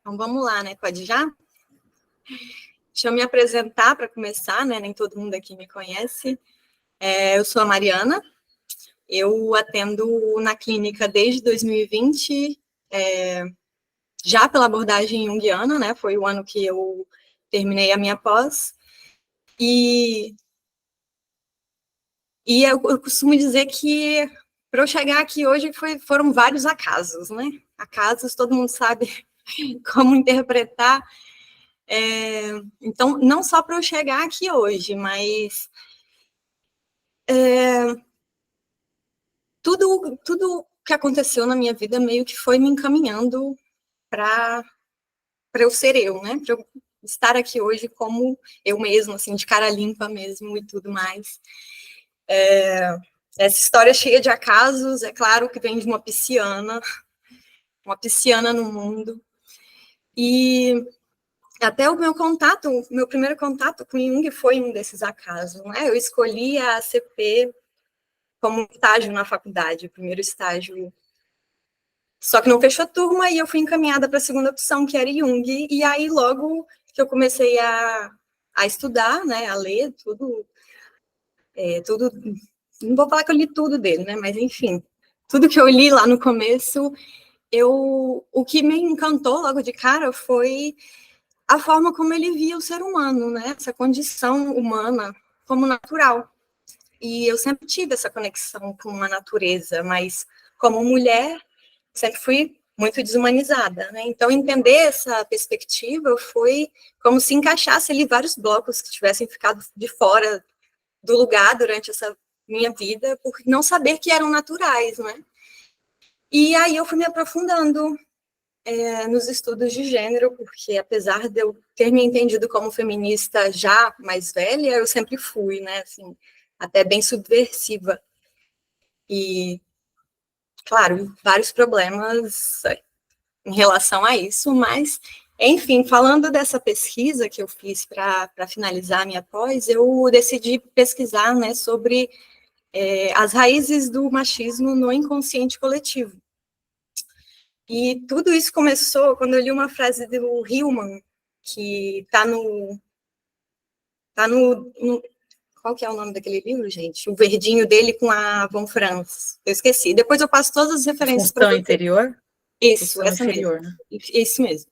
Então, vamos lá, né? Pode já? Deixa eu me apresentar para começar, né? Nem todo mundo aqui me conhece. Eu sou a Mariana, eu atendo na clínica desde 2020, já pela abordagem junguiana, né? Foi o ano que eu terminei a minha pós. E eu costumo dizer que para eu chegar aqui hoje foram vários acasos, né? Acasos, todo mundo sabe como interpretar. Então, não só para eu chegar aqui hoje, mas tudo que aconteceu na minha vida meio que foi me encaminhando para eu ser eu, né? Para eu estar aqui hoje como eu mesma, assim, de cara limpa mesmo e tudo mais. Essa história cheia de acasos, é claro que vem de uma pisciana no mundo. E até o meu primeiro contato com Jung foi um desses acasos, né? Eu escolhi a ACP como estágio na faculdade, o primeiro estágio. Só que não fechou a turma e eu fui encaminhada para a segunda opção, que era Jung. E aí, logo que eu comecei a estudar, né, a ler tudo, não vou falar que eu li tudo dele, né, mas enfim, tudo que eu li lá no começo, o que me encantou logo de cara foi a forma como ele via o ser humano, né, essa condição humana como natural. E eu sempre tive essa conexão com a natureza, mas como mulher, sempre fui muito desumanizada, né? Então, entender essa perspectiva foi como se encaixasse ali vários blocos que tivessem ficado de fora do lugar durante essa minha vida, por não saber que eram naturais, né? E aí eu fui me aprofundando nos estudos de gênero, porque apesar de eu ter me entendido como feminista já mais velha, eu sempre fui, né? Assim, até bem subversiva. E, claro, vários problemas em relação a isso, mas, enfim, falando dessa pesquisa que eu fiz para finalizar a minha pós, eu decidi pesquisar, né, sobre as raízes do machismo no inconsciente coletivo. E tudo isso começou quando eu li uma frase do Hillman, que está no qual que é o nome daquele livro, gente? O verdinho dele com a Von Franz. Eu esqueci. Depois eu passo todas as referências para você. Função interior? Isso, Função essa inferior, mesmo. né? Isso mesmo.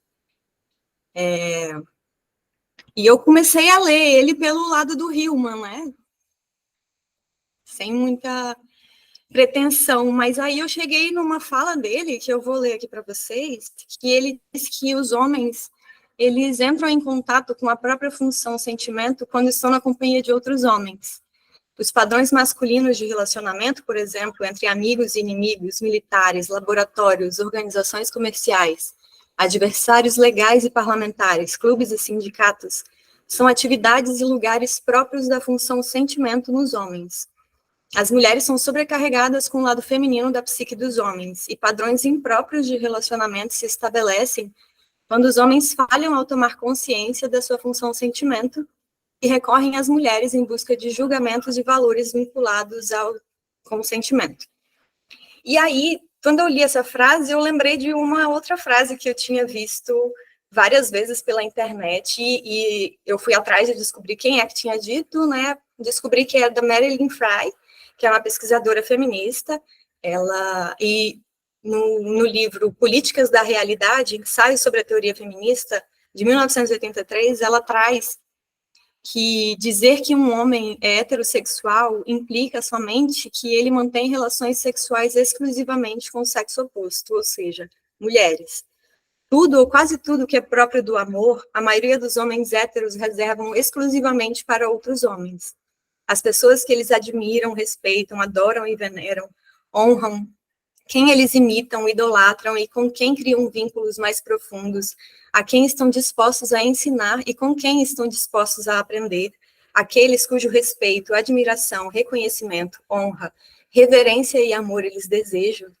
E eu comecei a ler ele pelo lado do Hillman, né? Sem muita pretensão, mas aí eu cheguei numa fala dele, que eu vou ler aqui para vocês, que ele diz que os homens, eles entram em contato com a própria função sentimento quando estão na companhia de outros homens. Os padrões masculinos de relacionamento, por exemplo, entre amigos e inimigos, militares, laboratórios, organizações comerciais, adversários legais e parlamentares, clubes e sindicatos, são atividades e lugares próprios da função sentimento nos homens. As mulheres são sobrecarregadas com o lado feminino da psique dos homens, e padrões impróprios de relacionamento se estabelecem quando os homens falham ao tomar consciência da sua função sentimento e recorrem às mulheres em busca de julgamentos e valores vinculados ao consentimento. E aí, quando eu li essa frase, eu lembrei de uma outra frase que eu tinha visto várias vezes pela internet, e eu fui atrás de descobrir quem é que tinha dito, né? Descobri que é da Marilyn Frye, que é uma pesquisadora feminista. E no livro Políticas da Realidade, Ensaio sobre a Teoria Feminista, de 1983, ela traz que dizer que um homem é heterossexual implica somente que ele mantém relações sexuais exclusivamente com o sexo oposto, ou seja, mulheres. Tudo ou quase tudo que é próprio do amor, a maioria dos homens héteros reservam exclusivamente para outros homens. As pessoas que eles admiram, respeitam, adoram e veneram, honram, quem eles imitam, idolatram e com quem criam vínculos mais profundos, a quem estão dispostos a ensinar e com quem estão dispostos a aprender, aqueles cujo respeito, admiração, reconhecimento, honra, reverência e amor eles desejam,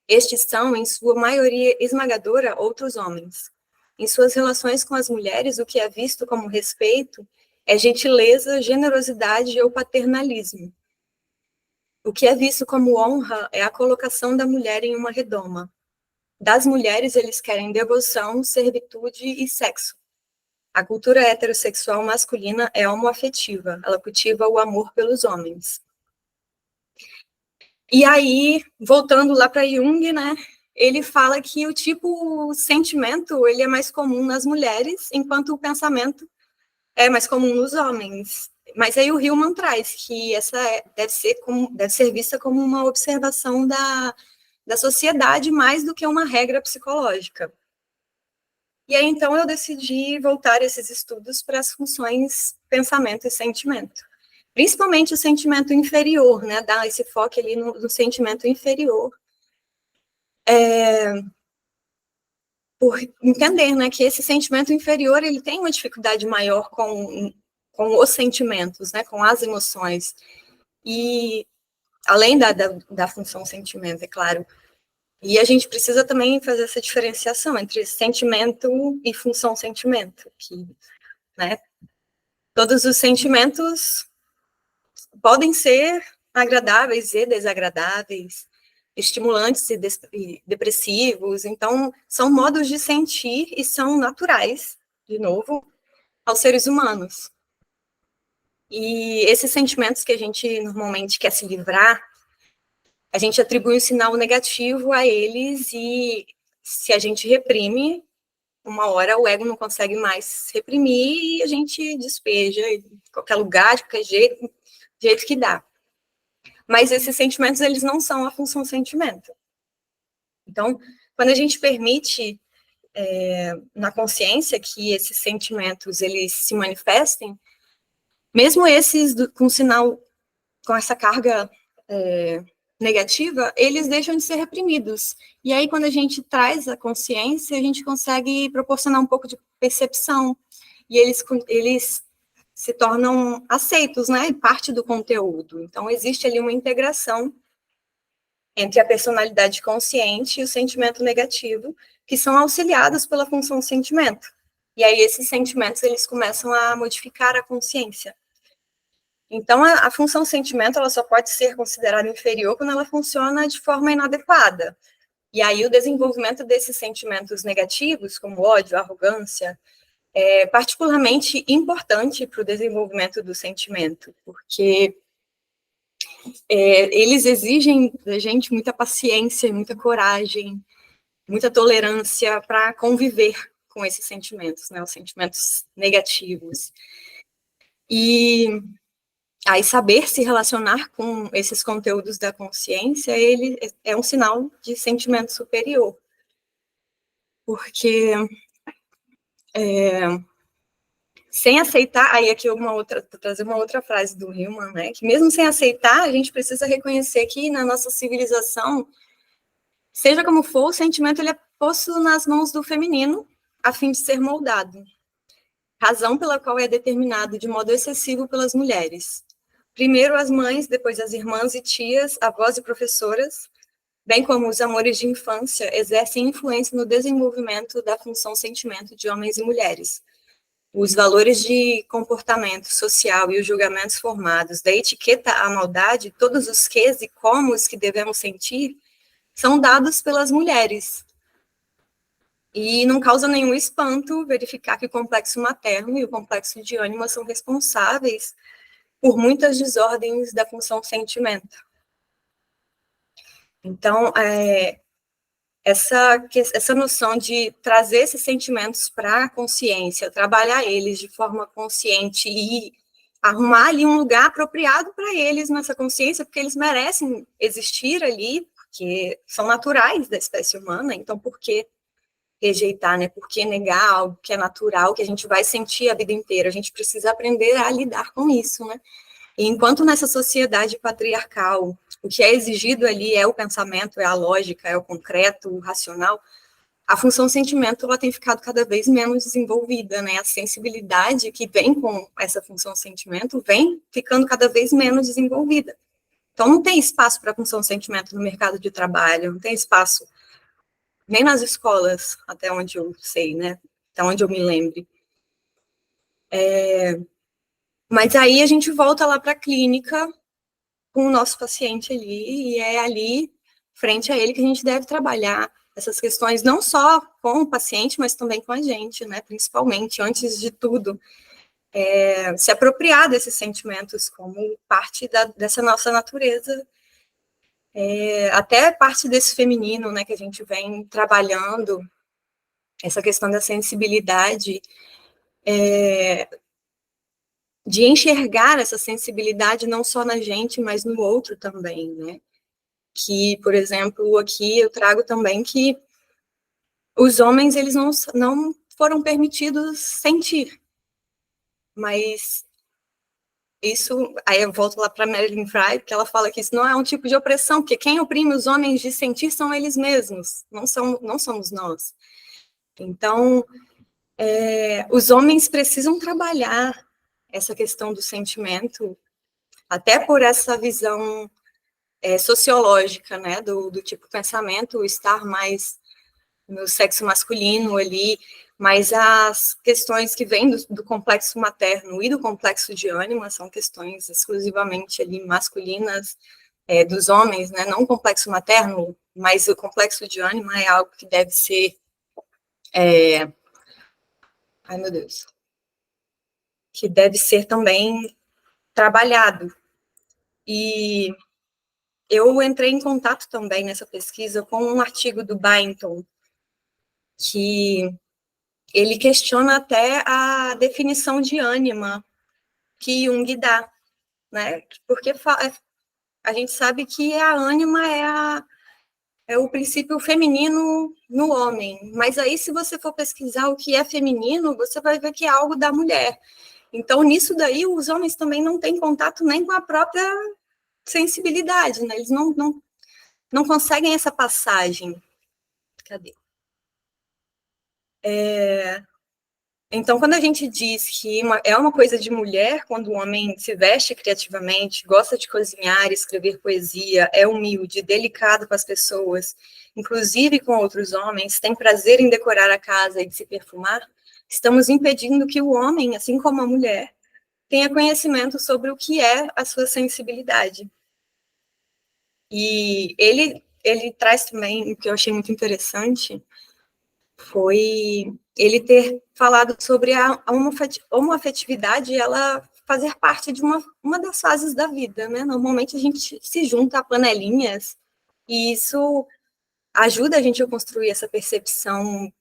estes são, em sua maioria esmagadora, outros homens. Em suas relações com as mulheres, o que é visto como respeito é gentileza, generosidade ou paternalismo. O que é visto como honra é a colocação da mulher em uma redoma. Das mulheres, eles querem devoção, servitude e sexo. A cultura heterossexual masculina é homoafetiva, ela cultiva o amor pelos homens. E aí, voltando lá para Jung, né, ele fala que o tipo sentimento, ele é mais comum nas mulheres, enquanto o pensamento é mais comum nos homens. Mas aí o Hillman traz que essa deve ser vista como uma observação da sociedade mais do que uma regra psicológica. E aí, então, eu decidi voltar esses estudos para as funções pensamento e sentimento. Principalmente o sentimento inferior, né? Dar esse foco ali no sentimento inferior. Por entender, né, que esse sentimento inferior, ele tem uma dificuldade maior com os sentimentos, né, com as emoções. E, além da função sentimento, é claro. E a gente precisa também fazer essa diferenciação entre sentimento e função sentimento, que, né, todos os sentimentos podem ser agradáveis e desagradáveis, estimulantes e depressivos, então são modos de sentir e são naturais, de novo, aos seres humanos. E esses sentimentos que a gente normalmente quer se livrar, a gente atribui um sinal negativo a eles e se a gente reprime, uma hora o ego não consegue mais reprimir e a gente despeja em qualquer lugar, de qualquer jeito que dá. Mas esses sentimentos, eles não são a função sentimento. Então, quando a gente permite na consciência que esses sentimentos, eles se manifestem, mesmo esses com sinal, com essa carga negativa, eles deixam de ser reprimidos. E aí, quando a gente traz a consciência, a gente consegue proporcionar um pouco de percepção, e eles se tornam aceitos, né, parte do conteúdo. Então, existe ali uma integração entre a personalidade consciente e o sentimento negativo, que são auxiliados pela função sentimento. E aí, esses sentimentos, eles começam a modificar a consciência. Então, a função sentimento, ela só pode ser considerada inferior quando ela funciona de forma inadequada. E aí, o desenvolvimento desses sentimentos negativos, como ódio, arrogância, é particularmente importante para o desenvolvimento do sentimento, porque eles exigem da gente muita paciência, muita coragem, muita tolerância para conviver com esses sentimentos, né, os sentimentos negativos. E aí saber se relacionar com esses conteúdos da consciência, ele é um sinal de sentimento superior. Porque sem aceitar, aí aqui trazer uma outra frase do Hillman, né, que mesmo sem aceitar, a gente precisa reconhecer que na nossa civilização, seja como for, o sentimento ele é posto nas mãos do feminino, a fim de ser moldado. Razão pela qual é determinado de modo excessivo pelas mulheres. Primeiro as mães, depois as irmãs e tias, avós e professoras, bem como os amores de infância, exercem influência no desenvolvimento da função sentimento de homens e mulheres. Os valores de comportamento social e os julgamentos formados, da etiqueta à maldade, todos os quês e comos que devemos sentir, são dados pelas mulheres. E não causa nenhum espanto verificar que o complexo materno e o complexo de ânima são responsáveis por muitas desordens da função sentimento. Então, essa noção de trazer esses sentimentos para a consciência, trabalhar eles de forma consciente e arrumar ali um lugar apropriado para eles nessa consciência, porque eles merecem existir ali, porque são naturais da espécie humana, então por que rejeitar, né? Por que negar algo que é natural, que a gente vai sentir a vida inteira? A gente precisa aprender a lidar com isso, né? E enquanto nessa sociedade patriarcal, o que é exigido ali é o pensamento, é a lógica, é o concreto, o racional, a função sentimento ela tem ficado cada vez menos desenvolvida, né? A sensibilidade que vem com essa função sentimento vem ficando cada vez menos desenvolvida. Então, não tem espaço para a função sentimento no mercado de trabalho, não tem espaço nem nas escolas, até onde eu sei, né? Até onde eu me lembre. Mas aí a gente volta lá para a clínica com o nosso paciente ali, e é ali, frente a ele, que a gente deve trabalhar essas questões não só com o paciente, mas também com a gente, né? Principalmente, antes de tudo, se apropriar desses sentimentos como parte dessa nossa natureza, até parte desse feminino, né, que a gente vem trabalhando, essa questão da sensibilidade, de enxergar essa sensibilidade não só na gente, mas no outro também, né? Que, por exemplo, aqui eu trago também que os homens, eles não foram permitidos sentir, mas isso, aí eu volto lá para Marilyn Fry, porque ela fala que isso não é um tipo de opressão, porque quem oprime os homens de sentir são eles mesmos, não somos nós. Então, os homens precisam trabalhar essa questão do sentimento, até por essa visão sociológica, né, do tipo pensamento estar mais no sexo masculino ali, mas as questões que vêm do complexo materno e do complexo de ânima são questões exclusivamente ali masculinas, dos homens, né, não o complexo materno, mas o complexo de ânima é algo que deve ser, ai meu Deus, que deve ser também trabalhado. E eu entrei em contato também nessa pesquisa com um artigo do Byington, que ele questiona até a definição de ânima que Jung dá, né? Porque a gente sabe que a ânima é o princípio feminino no homem, mas aí se você for pesquisar o que é feminino, você vai ver que é algo da mulher. Então, nisso daí, os homens também não têm contato nem com a própria sensibilidade, né? Eles não conseguem essa passagem. Cadê? Então, quando a gente diz que é uma coisa de mulher, quando o homem se veste criativamente, gosta de cozinhar, escrever poesia, é humilde, delicado com as pessoas, inclusive com outros homens, tem prazer em decorar a casa e de se perfumar, estamos impedindo que o homem, assim como a mulher, tenha conhecimento sobre o que é a sua sensibilidade. E ele traz também, o que eu achei muito interessante, foi ele ter falado sobre a homoafetividade, ela fazer parte de uma das fases da vida, né? Normalmente a gente se junta a panelinhas e isso ajuda a gente a construir essa percepção,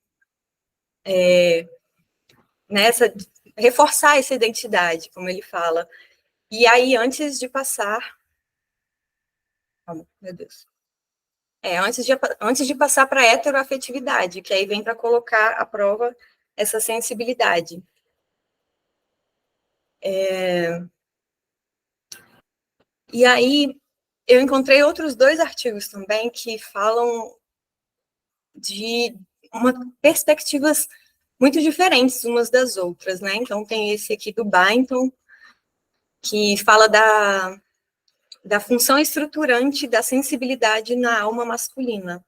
nessa reforçar essa identidade, como ele fala. E aí, antes de passar, oh, meu Deus, antes de passar para a heteroafetividade, que aí vem para colocar à prova essa sensibilidade. E aí, eu encontrei outros 2 artigos também que falam de perspectivas muito diferentes umas das outras, né? Então, tem esse aqui do Byington, que fala da função estruturante da sensibilidade na alma masculina.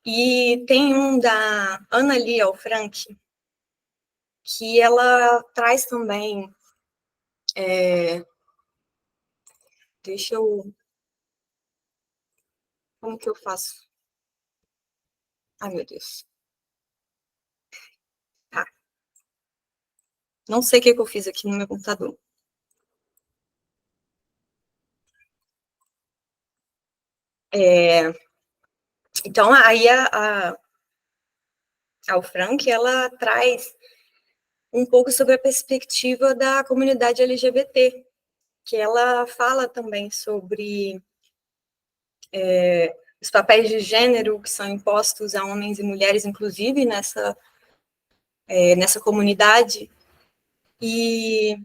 E tem um da Anna Lee Frank, que ela traz também, deixa eu, como que eu faço? Ai, meu Deus. Tá. Não sei o que eu fiz aqui no meu computador. Então, aí a Frank, ela traz um pouco sobre a perspectiva da comunidade LGBT, que ela fala também sobre os papéis de gênero que são impostos a homens e mulheres, inclusive nessa comunidade, e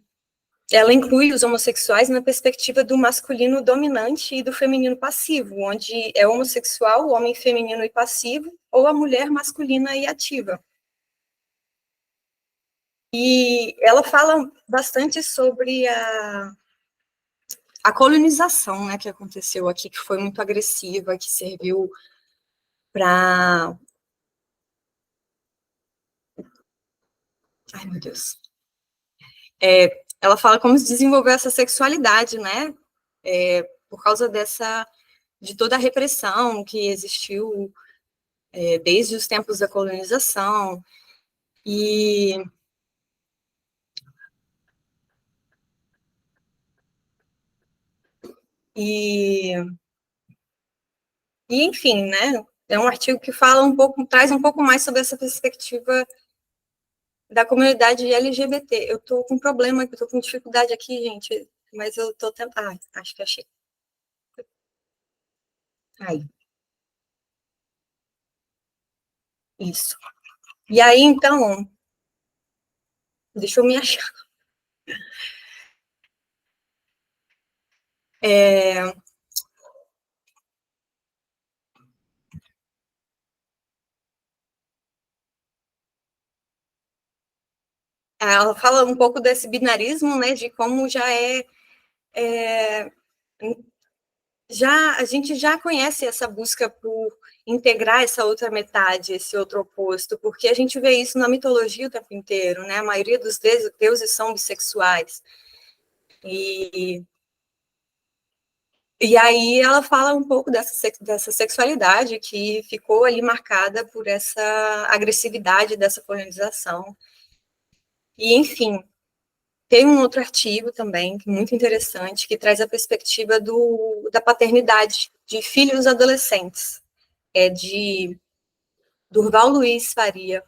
ela inclui os homossexuais na perspectiva do masculino dominante e do feminino passivo, onde é homossexual o homem feminino e passivo, ou a mulher masculina e ativa. E ela fala bastante sobre a colonização, né, que aconteceu aqui, que foi muito agressiva, que serviu para... Ai, meu Deus. Ela fala como se desenvolveu essa sexualidade, né, por causa de toda a repressão que existiu desde os tempos da colonização, e enfim, né? É um artigo que fala um pouco, traz um pouco mais sobre essa perspectiva da comunidade LGBT. Eu tô com problema, eu tô com dificuldade aqui, gente, mas eu tô tentando. Ah, acho que achei. Aí, isso. E aí, então, deixa eu me achar. Ela fala um pouco desse binarismo, né, de como é a gente já conhece essa busca por integrar essa outra metade, esse outro oposto, porque a gente vê isso na mitologia o tempo inteiro, né? A maioria dos deuses são bissexuais. E, e aí ela fala um pouco dessa sexualidade que ficou ali marcada por essa agressividade dessa colonização. E, enfim, tem um outro artigo também, muito interessante, que traz a perspectiva da paternidade de filhos adolescentes. É de Durval Luiz Faria,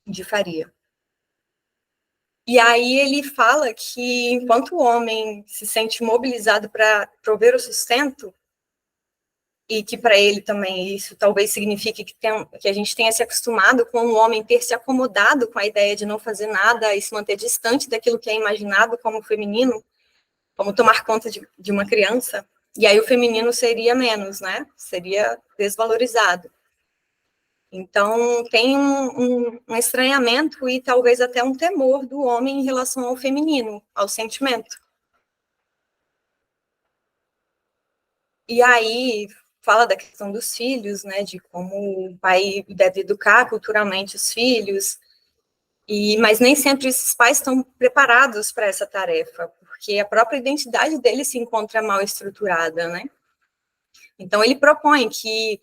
de Faria. E aí ele fala que enquanto o homem se sente mobilizado para prover o sustento, e que para ele também isso talvez signifique que a gente tenha se acostumado com o homem ter se acomodado com a ideia de não fazer nada e se manter distante daquilo que é imaginado como feminino, como tomar conta de uma criança, e aí o feminino seria menos, né? Seria desvalorizado. Então, tem um estranhamento e talvez até um temor do homem em relação ao feminino, ao sentimento. E aí, fala da questão dos filhos, né, de como o pai deve educar culturalmente os filhos, mas nem sempre esses pais estão preparados para essa tarefa, porque a própria identidade dele se encontra mal estruturada, né? Então, ele propõe que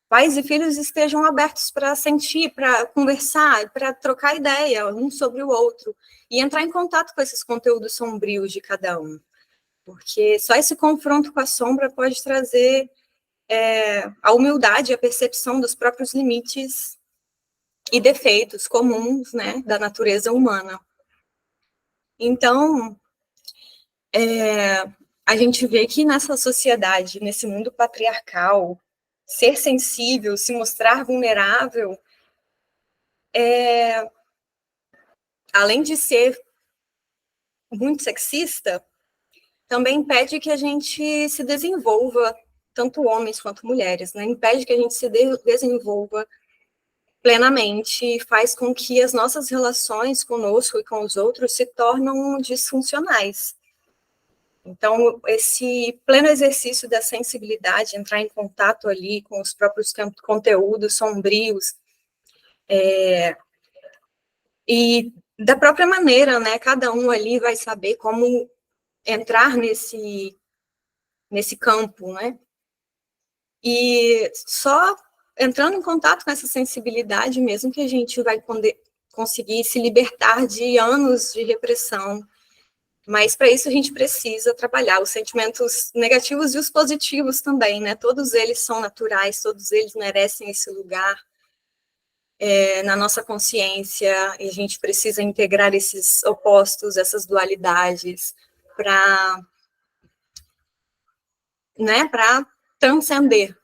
pais e filhos estejam abertos para sentir, para conversar, para trocar ideia um sobre o outro e entrar em contato com esses conteúdos sombrios de cada um, porque só esse confronto com a sombra pode trazer a humildade, a percepção dos próprios limites e defeitos comuns, né, da natureza humana. Então, a gente vê que nessa sociedade, nesse mundo patriarcal, ser sensível, se mostrar vulnerável, além de ser muito sexista, também impede que a gente se desenvolva, tanto homens quanto mulheres, né? Impede que a gente se desenvolva plenamente e faz com que as nossas relações conosco e com os outros se tornam disfuncionais. Então, esse pleno exercício da sensibilidade, entrar em contato ali com os próprios conteúdos sombrios, e da própria maneira, né? Cada um ali vai saber como entrar nesse campo, né? E só entrando em contato com essa sensibilidade mesmo que a gente vai conseguir se libertar de anos de repressão. Mas para isso a gente precisa trabalhar os sentimentos negativos e os positivos também, né? Todos eles são naturais, todos eles merecem esse lugar na nossa consciência, e a gente precisa integrar esses opostos, essas dualidades, para, né, para transcender.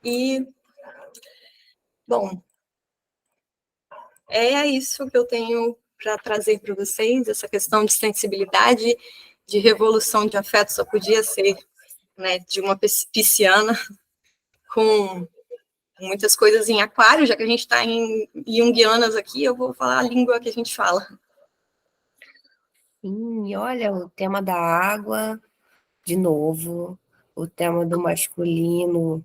E, bom, é isso que eu tenho para trazer para vocês, essa questão de sensibilidade, de revolução de afeto só podia ser, né, de uma pisciana com muitas coisas em aquário, já que a gente está em junguianas aqui, eu vou falar a língua que a gente fala. Sim, olha, o tema da água, de novo, o tema do masculino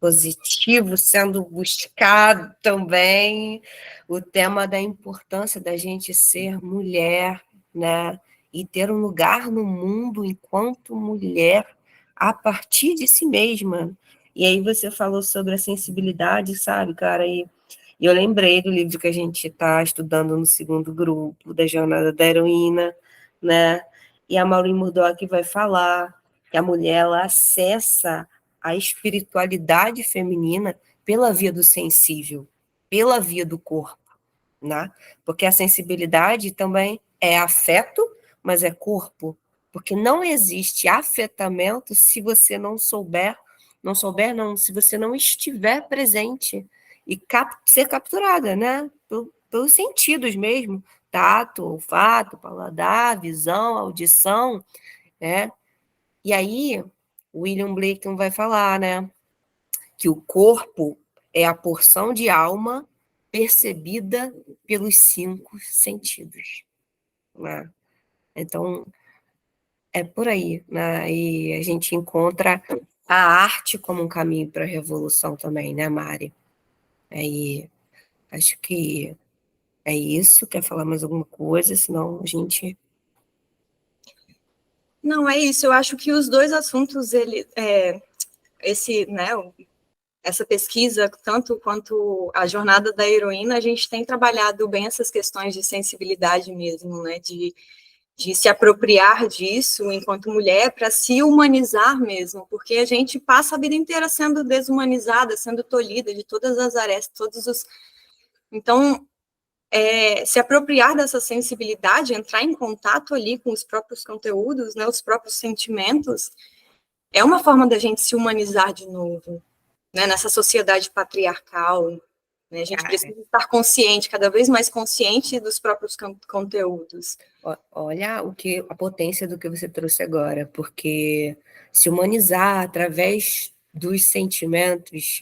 positivo sendo buscado também, o tema da importância da gente ser mulher, né? E ter um lugar no mundo enquanto mulher a partir de si mesma. E aí você falou sobre a sensibilidade, sabe, cara? E eu lembrei do livro que a gente está estudando no segundo grupo, da Jornada da Heroína, né? E a Maureen Murdock vai falar que a mulher, ela acessa a espiritualidade feminina pela via do sensível, pela via do corpo, né? Porque a sensibilidade também é afeto, mas é corpo, porque não existe afetamento se você não, se você não estiver presente e ser capturada, né? Pelos sentidos mesmo, tato, olfato, paladar, visão, audição, né? E aí, William Blake vai falar, né? Que o corpo é a porção de alma percebida pelos 5 sentidos, né? Então, é por aí, né? E a gente encontra a arte como um caminho para a revolução também, né, Mari? Aí, acho que é isso. Quer falar mais alguma coisa? Senão a gente... Não, é isso. Eu acho que os dois assuntos, esse, né, essa pesquisa, tanto quanto a jornada da heroína, a gente tem trabalhado bem essas questões de sensibilidade mesmo, né, de se apropriar disso enquanto mulher para se humanizar mesmo, porque a gente passa a vida inteira sendo desumanizada, sendo tolhida de todas as arestas, todos os... Então, se apropriar dessa sensibilidade, entrar em contato ali com os próprios conteúdos, né, os próprios sentimentos, é uma forma da gente se humanizar de novo, né, nessa sociedade patriarcal, né, a gente precisa estar consciente, cada vez mais consciente dos próprios conteúdos. Olha a potência do que você trouxe agora, porque se humanizar através dos sentimentos,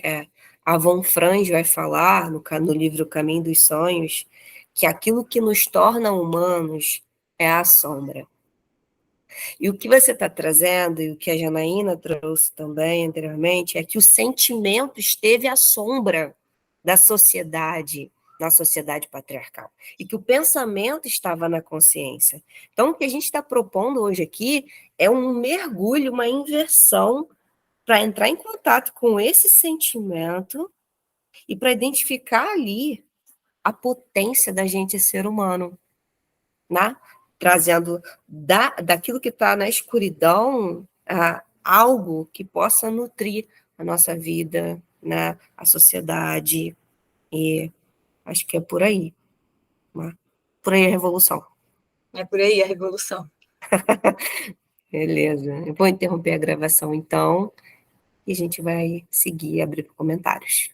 a Von Franz vai falar no livro Caminho dos Sonhos, que aquilo que nos torna humanos é a sombra. E o que você está trazendo, e o que a Janaína trouxe também anteriormente, é que o sentimento esteve à sombra da sociedade, na sociedade patriarcal, e que o pensamento estava na consciência. Então, o que a gente está propondo hoje aqui é um mergulho, uma inversão para entrar em contato com esse sentimento e para identificar ali a potência da gente ser humano, né? Trazendo daquilo que está na escuridão algo que possa nutrir a nossa vida, né? A sociedade, e acho que é por aí, né? Por aí a revolução. É por aí a revolução. Beleza, eu vou interromper a gravação então, e a gente vai seguir e abrir comentários.